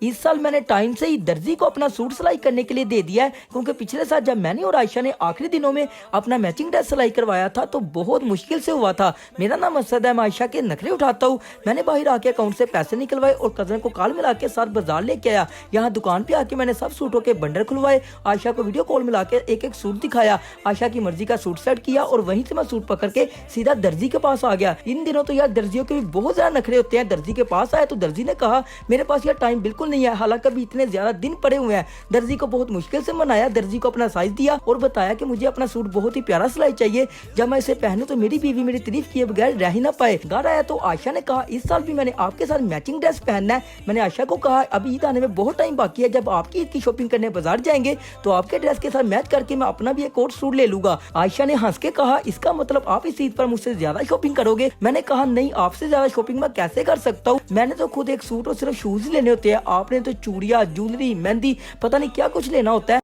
इस साल मैंने टाइम से ही दर्जी को अपना सूट सिलाई करने के लिए दे दिया है, क्योंकि पिछले साल जब मैंने और आयशा ने आखिरी दिनों में अपना मैचिंग ड्रेस सिलाई करवाया था तो बहुत मुश्किल से हुआ था। मेरा नाम असद है, मैं आयशा के नखरे उठाता हूँ। मैंने बाहर आके अकाउंट से पैसे निकलवाए और कजन को कॉल मिला के साथ बाजार लेके आया। यहाँ दुकान पे आके मैंने सब सूटों के बंडल खुलवाए, आयशा को वीडियो कॉल मिला के एक एक सूट दिखाया, आयशा की मर्जी का सूट सेट किया और वहीं से मैं सूट पकड़ के सीधा दर्जी के पास आ गया। इन दिनों तो यार दर्जियों के भी बहुत ज्यादा नखरे होते हैं। दर्जी के पास आया तो दर्जी ने कहा मेरे पास यार टाइम बिल्कुल नहीं है, हालांकि अभी इतने ज्यादा दिन पड़े हुए हैं। दर्जी को बहुत मुश्किल से मनाया, दर्जी को अपना साइज दिया और बताया कि मुझे अपना सूट बहुत ही प्यारा सिलाई चाहिए, जब मैं इसे पहनूं तो मेरी बीवी मेरी तारीफ किए बगैर रह ही ना पाए। घर आया तो आयशा ने कहा इस साल भी मैंने आपके साथ मैचिंग ड्रेस पहनना है। मैंने आयशा को कहा अभी ईद आने में बहुत टाइम बाकी है, जब आपकी ईद की शॉपिंग करने बाजार जाएंगे तो आपके ड्रेस के साथ मैच करके मैं अपना भी एक और सूट ले लूंगा। आयशा ने हंस के कहा इसका मतलब आप इस ईद पर मुझसे ज्यादा शॉपिंग करोगे? मैंने कहा नहीं, आपसे ज्यादा शॉपिंग मैं कैसे कर सकता हूँ, मैंने तो खुद एक सूट और सिर्फ शूज लेने होते हैं, आपने तो चूड़ियां, ज्वेलरी, मेहंदी, पता नहीं क्या कुछ लेना होता है।